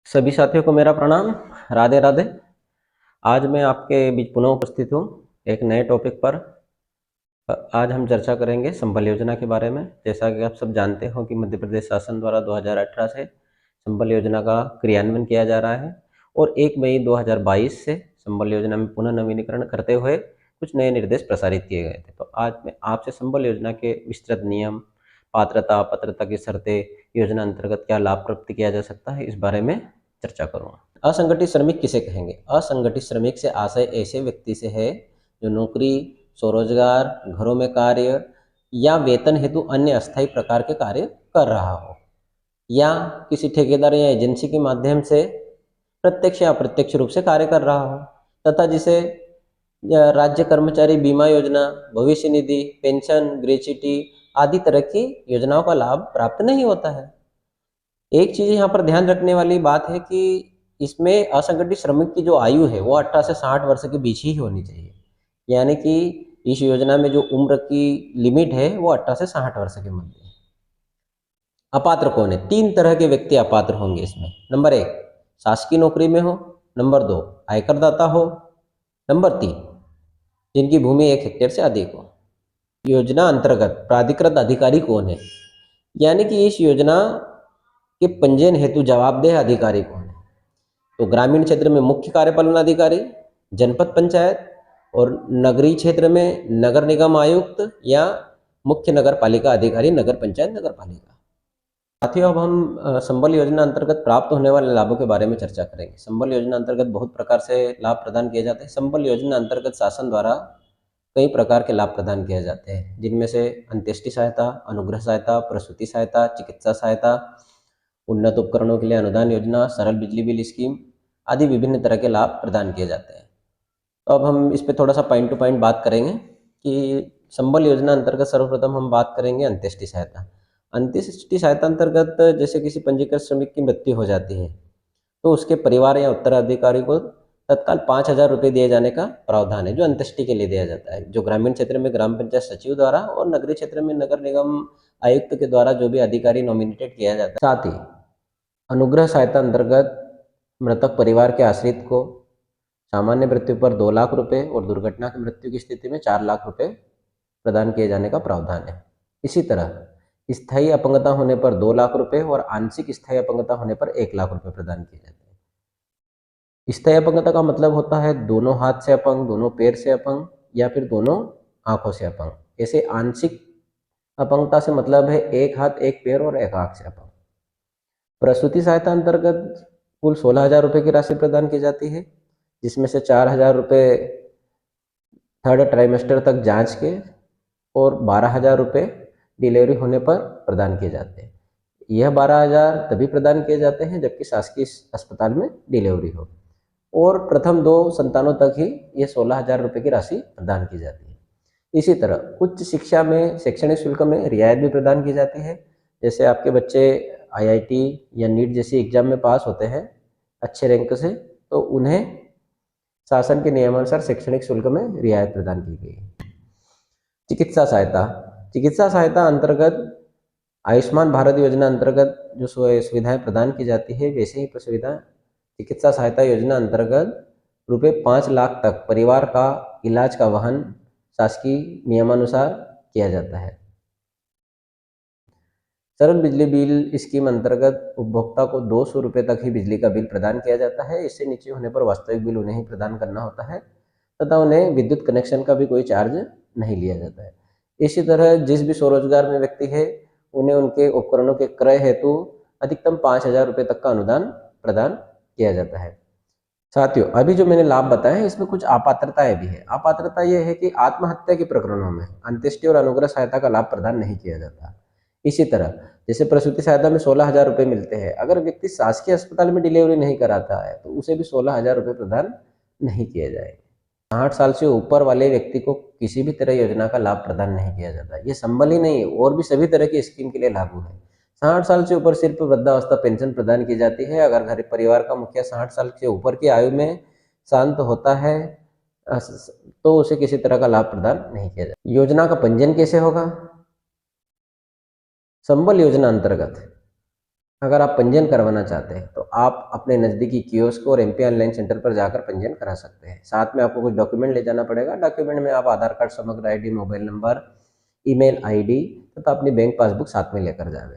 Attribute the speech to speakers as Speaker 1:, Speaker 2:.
Speaker 1: सभी साथियों को मेरा प्रणाम। राधे राधे। आज मैं आपके बीच पुनः उपस्थित हूँ एक नए टॉपिक पर। आज हम चर्चा करेंगे संबल योजना के बारे में। जैसा कि आप सब जानते हो कि मध्य प्रदेश शासन द्वारा 2018 से संबल योजना का क्रियान्वयन किया जा रहा है और 1 मई 2022 से संबल योजना में पुनः नवीनीकरण करते हुए कुछ नए निर्देश प्रसारित किए गए थे। तो आज मैं आपसे संबल योजना के विस्तृत नियम, पात्रता, पात्रता की शर्तें, योजना अंतर्गत क्या लाभ प्राप्त किया जा सकता है, इस बारे में चर्चा करूँगा। असंगठित श्रमिक किसे कहेंगे? असंगठित श्रमिक से आशय ऐसे व्यक्ति से है जो नौकरी, स्वरोजगार, घरों में कार्य या वेतन हेतु अन्य अस्थायी प्रकार के कार्य कर रहा हो या किसी ठेकेदार या एजेंसी के माध्यम से प्रत्यक्ष या अप्रत्यक्ष रूप से कार्य कर रहा हो, तथा जिसे राज्य कर्मचारी बीमा योजना, भविष्य निधि, पेंशन, ग्रेच्युटी आदि तरह की योजनाओं का लाभ प्राप्त नहीं होता है। एक चीज़ यहाँ पर ध्यान रखने वाली बात है कि इसमें असंगठित श्रमिक की जो आयु है वो 18 से 60 वर्ष के बीच ही होनी चाहिए। यानी कि इस योजना में जो उम्र की लिमिट है वो 18 से 60 वर्ष के मध्य है। अपात्र कौन है? 3 तरह के व्यक्ति अपात्र होंगे इसमें। नंबर 1, शासकीय नौकरी में हो। नंबर 2, आयकरदाता हो। नंबर 3, जिनकी भूमि 1 हेक्टेयर से अधिक हो। योजना अंतर्गत प्राधिकृत अधिकारी कौन है? यानी कि इस योजना के पंजीयन हेतु जवाबदेह अधिकारी कौन है? तो ग्रामीण क्षेत्र में मुख्य कार्यपालन अधिकारी, जनपद पंचायत, और नगरीय क्षेत्र में नगर निगम आयुक्त या मुख्य नगर पालिका अधिकारी, नगर पंचायत, नगर पालिका। साथियों, अब हम संबल योजना अंतर्गत प्राप्त होने वाले लाभों के बारे में चर्चा करेंगे। संबल योजना अंतर्गत बहुत प्रकार से लाभ प्रदान किए जाते हैं। संबल योजना अंतर्गत शासन द्वारा कई प्रकार के लाभ प्रदान किए जाते हैं, जिनमें से अंत्येष्टि सहायता, अनुग्रह सहायता, प्रसूति सहायता, चिकित्सा सहायता, उन्नत उपकरणों के लिए अनुदान योजना, सरल बिजली बिल स्कीम आदि विभिन्न तरह के लाभ प्रदान किए जाते हैं। तो अब हम इस पे थोड़ा सा पॉइंट टू पॉइंट बात करेंगे कि संबल योजना अंतर्गत सर्वप्रथम हम बात करेंगे अंत्येष्टि सहायता। अंत्येष्टि सहायता अंतर्गत जैसे किसी पंजीकृत श्रमिक की मृत्यु हो जाती है तो उसके परिवार या उत्तराधिकारी को तत्काल 5,000 रुपये दिए जाने का प्रावधान है, जो अंत्येष्टि के लिए दिया जाता है, जो ग्रामीण क्षेत्र में ग्राम पंचायत सचिव द्वारा और नगरीय क्षेत्र में नगर निगम आयुक्त के द्वारा जो भी अधिकारी नॉमिनेटेड किया जाता है। साथ ही अनुग्रह सहायता अंतर्गत मृतक परिवार के आश्रित को सामान्य मृत्यु पर 2 लाख रुपए और दुर्घटना की मृत्यु की स्थिति में 4 लाख रुपए प्रदान किए जाने का प्रावधान है। इसी तरह स्थायी अपंगता होने पर 2 लाख रुपए और आंशिक स्थायी अपंगता होने पर 1 लाख रुपए प्रदान किए जाते हैं। स्थायी अपंगता का मतलब होता है दोनों हाथ से अपंग, दोनों पैर से अपंग या फिर दोनों आंखों से अपंग। ऐसे आंशिक अपंगता से मतलब है 1 हाथ, 1 पैर और 1 आंख से अपंग। प्रसूति सहायता अंतर्गत कुल 16,000 रुपये की राशि प्रदान की जाती है, जिसमें से 4,000 रुपये 3rd ट्राइमेस्टर तक जांच के और 12,000 रुपये डिलीवरी होने पर प्रदान किए जाते हैं। यह 12,000 तभी प्रदान किए जाते हैं जबकि शासकीय अस्पताल में डिलीवरी हो, और प्रथम 2 संतानों तक ही ये 16,000 रुपये की राशि प्रदान की जाती है। इसी तरह उच्च शिक्षा में शैक्षणिक शुल्क में रियायत भी प्रदान की जाती है। जैसे आपके बच्चे IIT या नीट जैसी एग्जाम में पास होते हैं अच्छे रैंक से, तो उन्हें शासन के नियमानुसार शैक्षणिक शुल्क में रियायत प्रदान की गई है। चिकित्सा सहायता। चिकित्सा सहायता अंतर्गत आयुष्मान भारत योजना अंतर्गत जो सुविधाएं प्रदान की जाती है, वैसे ही सुविधा चिकित्सा सहायता योजना अंतर्गत रुपये 5 लाख तक परिवार का इलाज का वहन शासकीय नियमानुसार किया जाता है। सरल बिजली बिल स्कीम अंतर्गत उपभोक्ता को 200 रुपये तक ही बिजली का बिल प्रदान किया जाता है। इससे नीचे होने पर वास्तविक बिल उन्हें ही प्रदान करना होता है तथा उन्हें विद्युत कनेक्शन का भी कोई चार्ज नहीं लिया जाता है। इसी तरह जिस भी स्वरोजगार में व्यक्ति है उन्हें उनके उपकरणों के क्रय हेतु अधिकतम 5,000 रुपये तक का अनुदान प्रदान किया जाता है। साथियों, अभी जो मैंने लाभ बताए हैं इसमें कुछ अपात्रताएं भी है। अपात्रता यह है कि आत्महत्या के प्रकरणों में अंत्येष्टि और अनुग्रह सहायता का लाभ प्रदान नहीं किया जाता। इसी तरह जैसे प्रसूति सहायता में 16,000 रुपये मिलते हैं, अगर व्यक्ति शासकीय अस्पताल में डिलीवरी नहीं कराता है तो उसे भी 16,000 रुपये प्रदान नहीं किए जाएंगे। 60 साल से ऊपर वाले व्यक्ति को किसी भी तरह योजना का लाभ प्रदान नहीं किया जाता। ये संबल ही नहीं है, और भी सभी तरह की स्कीम के लिए लागू है। 60 साल से ऊपर सिर्फ वृद्धावस्था पेंशन प्रदान की जाती है। अगर घर परिवार का मुखिया 60 साल से ऊपर की आयु में शांत होता है तो उसे किसी तरह का लाभ प्रदान नहीं किया जाता। योजना का पंजीयन कैसे होगा? संबल योजना अंतर्गत अगर आप पंजीयन करवाना चाहते हैं तो आप अपने नज़दीकी कियोस्क और एमपी ऑनलाइन सेंटर पर जाकर पंजीयन करा सकते हैं। साथ में आपको कुछ डॉक्यूमेंट ले जाना पड़ेगा। डॉक्यूमेंट में आप आधार कार्ड, समग्र ID, mobile number, email ID तथा अपनी बैंक पासबुक साथ में लेकर जावे।